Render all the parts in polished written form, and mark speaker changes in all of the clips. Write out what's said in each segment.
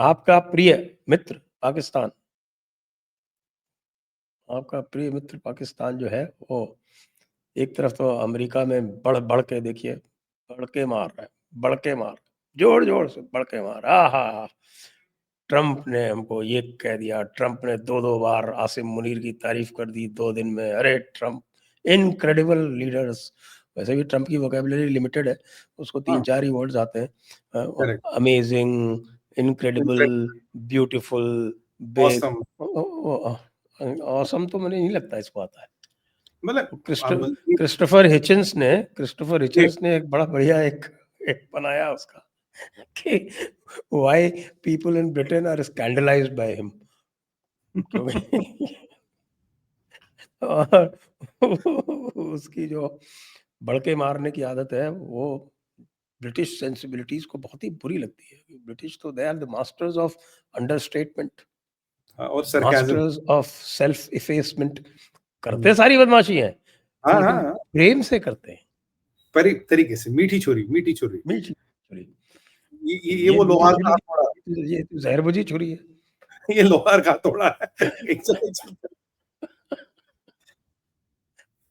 Speaker 1: आपका प्रिय मित्र पाकिस्तान आपका प्रिय मित्र पाकिस्तान जो है, वो एक तरफ तो अमेरिका में बढ़ के देखिए, बढ़ के मार रहा है, बढ़ के मार, जोर-जोर से बढ़ के मार। आहा! ट्रंप ने हमको ये कह दिया, ट्रंप ने 2-2 बार आसिम मुनीर की तारीफ़ कर दी 2 दिन में। अरे ट्रंप इनक्रेडिबल लीडर्स। वैसे भी ट्रंप की वोकैब्युलरी लिमिटेड है, उसको
Speaker 2: हाँ।
Speaker 1: 3-4 ही वर्ड्स आते हैं।
Speaker 2: Correct.
Speaker 1: Amazing, incredible, beautiful, big.
Speaker 2: Awesome.
Speaker 1: Awesome तो मुझे नहीं लगता इसको आता है।
Speaker 2: मतलब
Speaker 1: क्रिस्टोफर हिचन्स ने एक बड़ा बढ़िया एक एक बनाया उसका कि why people in Britain are scandalised by him. क्योंकि और उसकी जो बड़के मारने की आदत है, वो ब्रिटिश सेंसिबिलिटीज को बहुत ही बुरी लगती है। ब्रिटिश तो they are the masters of understatement,
Speaker 2: और sarcasm.
Speaker 1: Masters of self effacement. करते सारी बदमाशी है,
Speaker 2: हाँ, हाँ,
Speaker 1: लेकिन
Speaker 2: हाँ।
Speaker 1: प्रेम से करते हैं।
Speaker 2: तरीके से मीठी छोरी, मीठी छोरी।
Speaker 1: मीठी छुरी।
Speaker 2: ये
Speaker 1: ये
Speaker 2: वो
Speaker 1: मीठी
Speaker 2: लोहार का
Speaker 1: छुरी
Speaker 2: हथौड़ा,
Speaker 1: ये तो ज़हर बुझी छुरी है।
Speaker 2: ये लोहार का हथौड़ा है। एक से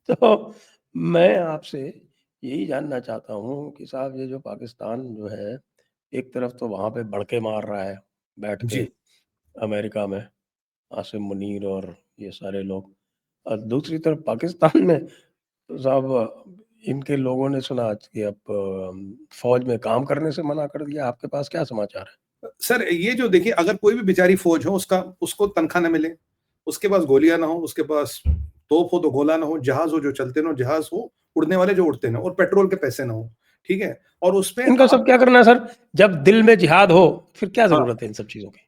Speaker 1: तो मैं आपसे यही जानना चाहता हूँ कि साहब, ये जो पाकिस्तान जो है, एक तरफ तो वहाँ पे बड़के मार रहा है बैठ के
Speaker 2: जी।
Speaker 1: अमेरिका में, आसिम मुनीर और ये सारे लोग, और दूसरी तरफ पाकिस्तान में तो साहब इनके लोगों ने सुना आज कि अब फौज में काम करने से मना कर दिया। आपके पास क्या समाचार है?
Speaker 2: सर ये जो देखिए, अगर कोई भी बेचारी फौज हो, उसको तनख्वाह ना मिले, उसके पास गोलियां ना हो, उसके पास तोप हो तो गोला ना हो, जहाज हो जो चलते ना हो, जहाज हो उड़ने वाले जो उड़ते ना, और पेट्रोल के पैसे ना हो, ठीक है, और उसपे
Speaker 1: इनको
Speaker 2: आप।
Speaker 1: सब क्या करना है सर? जब दिल में जिहाद हो, फिर क्या
Speaker 2: हाँ,
Speaker 1: ज़रूरत है इन सब चीज़ों की?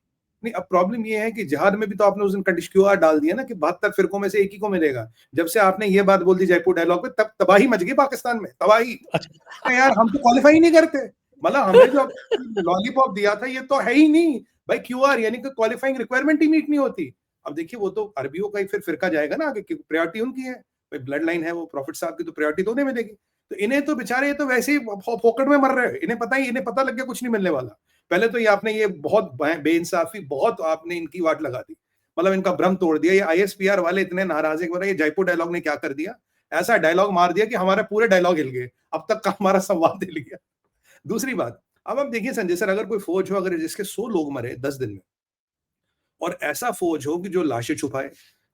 Speaker 2: नहीं, अब प्रॉब्लम ये है कि जिहाद में भी तो आपने उस दिन कंडीशन क्यूआर डाल दिया ना कि 72 फिरकों में से एक ही को मिलेगा। जब से आपने ये बात बोल दी जयपुर डायलॉग में, तब तबाही मच गई पाकिस्तान में, तबाही। अरे यार, हम तो क्वालीफाई ही नहीं करते। मतलब हमने जो लॉलीपॉप दिया था, ये तो है ही नहीं भाई। क्यूआर यानी कि क्वालीफाइंग रिक्वायरमेंट ही मीट नहीं होती। अब देखिए, वो तो अरबियों का ही फिर फिरका जाएगा ना आगे, क्योंकि प्रायोरिटी उनकी है भाई, ब्लड लाइन है वो, प्रॉफिट साहब की तो प्रायोरिटी तो उन्हें मिलेगी। तो इन्हें तो बेचारे, ये तो वैसे ही फोकट में मर रहे हैं। इन्हें पता लग गया कुछ नहीं मिलने वाला। पहले तो ये आपने ये बहुत बेइंसाफी, बहुत आपने इनकी वाट लगा दी, मतलब इनका भ्रम तोड़ दिया। ये आईएसपीआर वाले इतने नाराज है कि ये जयपुर डायलॉग ने क्या कर दिया, ऐसा डायलॉग मार दिया कि हमारे पूरे डायलॉग हिल गए, अब तक का हमारा संवाद हिल गया। दूसरी बात, अब आप देखिए संजय सर, अगर कोई फौज हो, अगर जिसके 100 लोग मरे 10 दिन में, और ऐसा फौज हो कि जो लाशें छुपाए,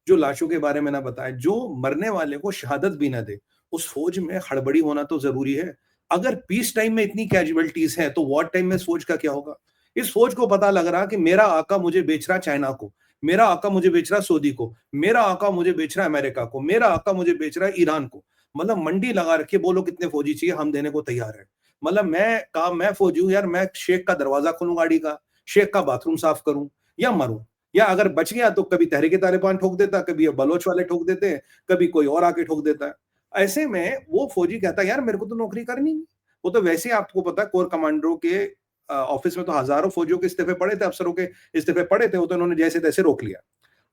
Speaker 2: जो लाशों के बारे में ना बताए, जो मरने वाले को शहादत भी ना दे, उस फौज में हड़बड़ी होना तो जरूरी है। अगर पीस टाइम में इतनी कैजुअलिटीज हैं, तो वॉर टाइम में इस फौज का क्या होगा? इस फौज को पता लग रहा कि मेरा आका मुझे बेच रहा चाइना को, मेरा आका मुझे बेच रहा सऊदी को, मेरा आका मुझे बेच रहा अमेरिका को, मेरा आका मुझे बेच रहा ईरान को। मतलब मंडी लगा रखी, बोलो कितने फौजी चाहिए, हम देने को तैयार है। मतलब मैं फौजी हूं यार, मैं शेख का दरवाजा खोलूं गाड़ी का, शेख का बाथरूम साफ करूं, या मरूं, या अगर बच गया तो कभी तहरीके तालिबान ठोक देता, कभी ये बलोच वाले ठोक देते हैं, कभी कोई और आके ठोक देता है। ऐसे में वो फौजी कहता है यार मेरे को तो नौकरी करनी नहीं। वो तो वैसे ही आपको पता है, कोर कमांडरों के ऑफिस में तो हजारों फौजियों के इस्तीफे पड़े थे, अफसरों के इस्तीफे पड़े थे, वो तो उन्होंने जैसे तैसे रोक लिया।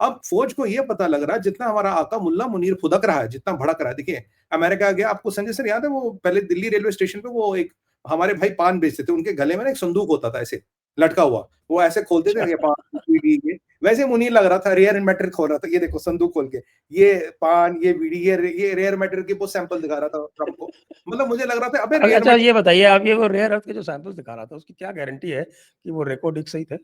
Speaker 2: अब फौज को ये पता लग रहा है, जितना हमारा आका मुल्ला मुनीर फुदक रहा है, जितना भड़क रहा है, देखिए अमेरिका गया, आपको संजय सर याद है, वो पहले दिल्ली रेलवे स्टेशन पे वो एक हमारे भाई पान बेचते थे, उनके गले में ना एक संदूक होता था ऐसे लटका हुआ, वो ऐसे खोलते थे, ये पान बीड़ी ये, वैसे मुनीर लग रहा था, रेयर एंड मैटर खोल रहा था, ये देखो संदूक खोल के, ये पान ये बीड़ी ये रेयर मैटर के वो सैंपल दिखा रहा था ट्रम्प को। मतलब मुझे लग रहा था अबे रेयर
Speaker 1: अच्छा,
Speaker 2: मैटर।
Speaker 1: ये बताइए आप, ये वो रेयर अर्थ के जो सैंपल्स दिखा रहा था, उसकी क्या गारंटी है कि वो रेकॉर्डिक सही थे?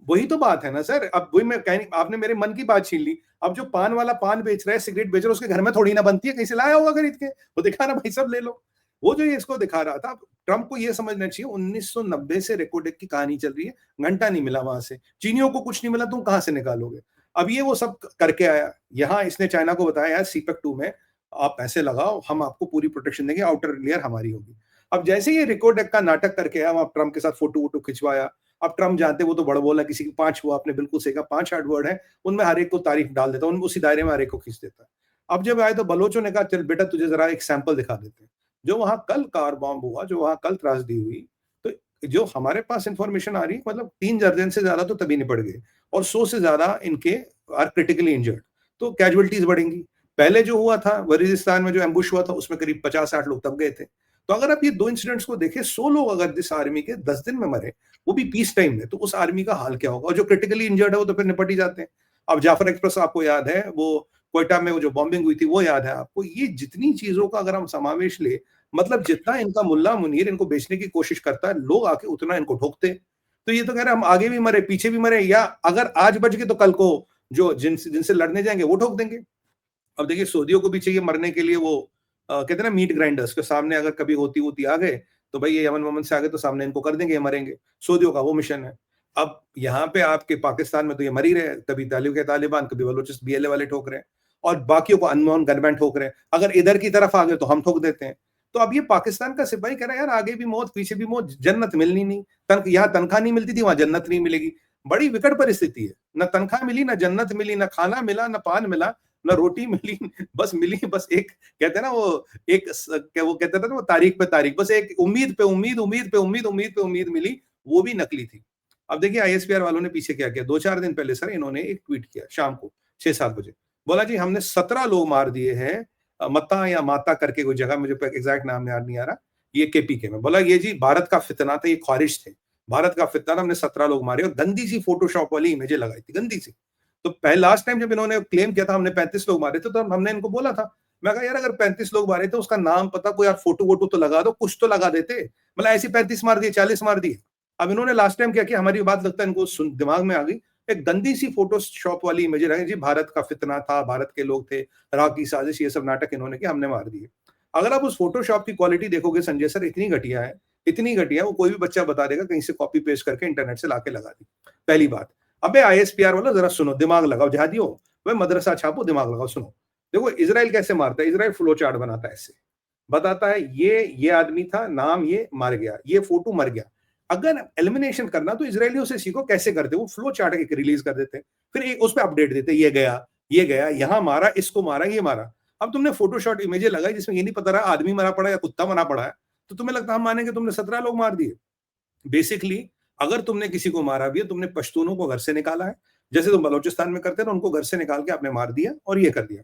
Speaker 2: वही तो बात है ना सर, अब वही मैं कहनी, आपने मेरे मन की बात छीन ली। अब जो पान वाला पान बेच रहा है, सिगरेट बेच रहा है, उसके घर में थोड़ी ना बनती है, कहीं से लाया होगा खरीद के, वो दिखा रहा भाई सब ले लो। वो जो ये इसको दिखा रहा था, ट्रंप को ये समझना चाहिए 1990 से रेकोडेक की कहानी चल रही है, घंटा नहीं मिला वहां से, चीनियों को कुछ नहीं मिला, तुम कहां से निकालोगे? अब ये वो सब करके आया, यहाँ इसने चाइना को बताया यार सीपेक 2 में आप पैसे लगाओ, हम आपको पूरी प्रोटेक्शन देंगे, आउटर लेयर हमारी होगी। अब जैसे ये रिकोडेक का नाटक करके आया, वहां ट्रंप के साथ फोटो वोटो खिंचवाया। अब ट्रम्प जानते, वो तो बड़ बोला, किसी की 5, वो आपने बिल्कुल सही कहा, 5-8 वर्ड है, उनमें हर एक को तारीफ डाल देता, उन उसी दायरे में हर एक को खींच देता है। अब जब आए तो बलोचों ने कहा चल बेटा तुझे जरा एक सैंपल दिखा देते हैं। जो वहां कल कार बॉम्ब हुआ, जो वहां कल त्रासदी हुई, तो जो हमारे पास इंफॉर्मेशन आ रही है, मतलब 3 दर्जन से ज्यादा तो तभी निपट गए, और 100 से ज्यादा इनके आर क्रिटिकली इंजर्ड, तो कैजुअलिटीज बढ़ेंगी। पहले जो हुआ था वजीरिस्तान में, जो एम्बुश हुआ था, उसमें करीब 50-60 लोग तब गए थे। तो अगर आप ये 2 इंसिडेंट्स को देखें, 100 लोग अगर जिस आर्मी के 10 दिन में मरे, वो भी पीस टाइम में, तो उस आर्मी का हाल क्या होगा? और जो क्रिटिकली इंजर्ड है वो तो फिर निपट ही जाते हैं। अब जाफर एक्सप्रेस आपको याद है, वो क्वेटा में वो जो बॉम्बिंग हुई थी वो याद है आपको। ये जितनी चीजों का अगर हम समावेश ले, मतलब जितना इनका मुल्ला मुनीर इनको बेचने की कोशिश करता है, लोग आके उतना इनको ठोकते। तो ये तो कह रहे हम आगे भी मरे पीछे भी मरे, या अगर आज बच गए तो कल को जो जिनसे लड़ने जाएंगे वो ठोक देंगे। अब देखिए सऊदियों को भी चाहिए मरने के लिए, वो कहते हैं ना मीट ग्राइंडर्स के सामने अगर कभी होती होती आ गए तो भाई ये यमन वमन से आ गए तो सामने इनको कर देंगे, ये मरेंगे। सऊदियों का वो मिशन है। अब यहाँ पे आपके पाकिस्तान में तो ये मर ही रहे हैं, कभी तालिबान, कभी बलोचिस्तान बीएलए वाले ठोक रहे हैं, और बाकियों को अननोन गनमैन ठोक रहे हैं। अगर इधर की तरफ आ गए तो हम ठोक देते हैं। तो अब ये पाकिस्तान का सिपाही कह रहा है यार आगे भी मौत पीछे भी मौत, जन्नत मिलनी नहीं। यहाँ तनख्वाह नहीं मिलती थी, वहां जन्नत नहीं मिलेगी। बड़ी विकट परिस्थिति है, न तनख्वाह मिली, न जन्नत मिली, न खाना मिला, न पान मिला, न रोटी मिली, बस एक कहते हैं ना वो एक क्या वो कहते थे ना वो तारीख पे तारीख, बस एक उम्मीद पे उम्मीद, उम्मीद पे उम्मीद, उम्मीद पे उम्मीद मिली, वो भी नकली थी। अब देखिए आईएसपीआर वालों ने पीछे क्या किया, 2-4 दिन पहले सर इन्होंने एक ट्वीट किया शाम को 6-7 बजे, बोला जी हमने 17 लोग मार दिए हैं मत्ता या माता करके कोई जगह, मुझे एग्जैक्ट नाम याद नहीं आ रहा, ये केपीके में। बोला ये जी भारत का फितना था, ये ख्वारिश थे, भारत का फितना था, हमने 17 लोग मारे, और गंदी सी फोटोशॉप वाली इमेजें लगाई थी, गंदी सी। तो पहले लास्ट टाइम जब इन्होंने क्लेम किया था हमने 35 लोग मारे थे, तो हमने इनको बोला था, मैं कहा यार अगर 35 लोग मारे थे उसका नाम पता, कोई यार फोटो वोटो तो लगा दो, कुछ तो लगा देते। मतलब ऐसे 35 मार दिए, 40 मार दिए। अब इन्होंने लास्ट टाइम क्या किया, हमारी बात लगता है इनको दिमाग में आ गई, एक गंदी सी फोटोशॉप वाली इमेज रही जी भारत का फितना था, भारत के लोग थे, राह की साजिश, ये सब नाटक इन्होंने किया, हमने मार दिए। अगर आप उस फोटोशॉप की क्वालिटी देखोगे संजय सर, इतनी घटिया है, इतनी घटिया, वो कोई भी बच्चा बता देगा कहीं से कॉपी पेस्ट करके इंटरनेट से लाके लगा दी। पहली बात। अबे आईएसपीआर वाला जरा सुनो, दिमाग लगाओ, जहादियो भाई मदरसा छापो, दिमाग लगाओ, सुनो। देखो इजराइल कैसे मारता है, इजराइल फ्लो चार्ट बनाता है, ऐसे बताता है ये आदमी था, नाम ये, मर गया, ये फोटो मर गया। अगर एलिमिनेशन करना तो इजरायलियों से सीखो कैसे करते, वो फ्लो चार्ट एक रिलीज कर देते, फिर एक उस पर अपडेट देते, ये गया, यहाँ मारा, इसको मारा, ये मारा। अब तुमने फोटोशॉट इमेजें लगाई जिसमें ये नहीं पता रहा आदमी मरा पड़ा या कुत्ता मरा पड़ा है, तो तुम्हें लगता है हम मानेंगे तुमने 17 लोग मार दिए। बेसिकली अगर तुमने किसी को मारा भी है, तुमने पश्तूनों को घर से निकाला है, जैसे तुम बलोचिस्तान में करते थे, उनको घर से निकाल के आपने मार दिया और ये कर दिया।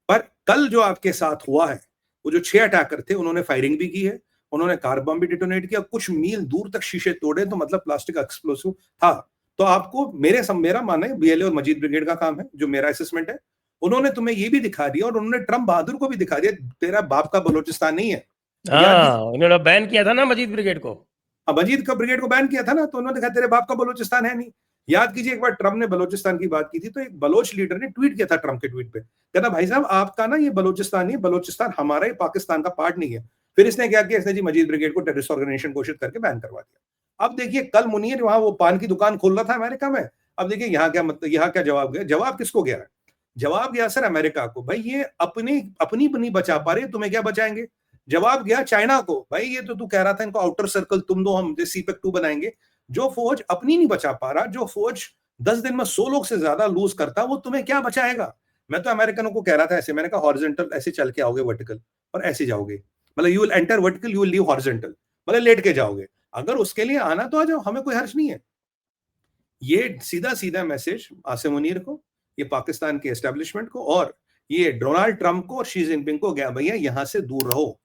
Speaker 2: पर कल जो आपके साथ हुआ है, वो जो 6 अटैकर थे उन्होंने फायरिंग भी की है, उन्होंने कार बम भी डिटोनेट किया, कुछ मील दूर तक शीशे तोड़े, तो मतलब प्लास्टिक एक्सप्लोसिव था। तो आपको मेरा मानना है बीएलए और मजीद ब्रिगेड का काम है, जो मेरा असेसमेंट है। उन्होंने तुम्हें ये भी दिखा दिया और उन्होंने ट्रम्प बहादुर को भी दिखा दिया, तेरा बाप का बलोचिस्तान नहीं है।
Speaker 1: हाँ, उन्होंने बैन किया था ना मजीद ब्रिगेड को।
Speaker 2: मजीद का ब्रिगेड को बैन किया था ना, तो उन्होंने कहा तेरे बाप का बलोचिस्तान है नहीं। याद कीजिए एक बार ट्रम्प ने बलोचिस्तान की बात की थी, तो एक बलोच लीडर ने ट्वीट किया था ट्रम्प के ट्वीट पे, कहता भाई साहब आपका ना ये बलोचिस्तान नहीं, बलोचिस्तान हमारा ही पाकिस्तान का पार्ट नहीं है। फिर इसने क्या किया, इसने जी मजीद ब्रिगेड को टेररिस्ट ऑर्गेनाइजेशन घोषित करके बैन करवा दिया। अब देखिए कल मुनीर वहां वो पान की दुकान खोल रहा था अमेरिका में, अब देखिए यहाँ क्या मतलब, यहाँ क्या जवाब गया, जवाब किसको गया है, जवाब गया सर अमेरिका को, भाई ये अपनी अपनी नहीं बचा पा रहे, तुम्हें क्या बचाएंगे। जवाब गया चाइना को, भाई ये तो तू कह रहा था इनको आउटर सर्कल तुम दो, हम सीपेक 2 बनाएंगे। जो फौज अपनी नहीं बचा पा रहा, जो फौज 10 दिन में 100 लोग से ज्यादा लूज करता, वो तुम्हें क्या बचाएगा। मैं तो अमेरिकनों को कह रहा था ऐसे, मैंने कहा हॉरिजॉन्टल ऐसे चल के आओगे वर्टिकल और ऐसे जाओगे, मतलब you will enter vertical, you will leave horizontal, मतलब लेट के जाओगे। अगर उसके लिए आना तो आ जाओ, हमें कोई हर्ज नहीं है। ये सीधा सीधा मैसेज आसिम मुनीर को, ये पाकिस्तान के एस्टेब्लिशमेंट को, और ये डोनाल्ड ट्रंप को और शी जिनपिंग को गया, भैया यहां से दूर रहो।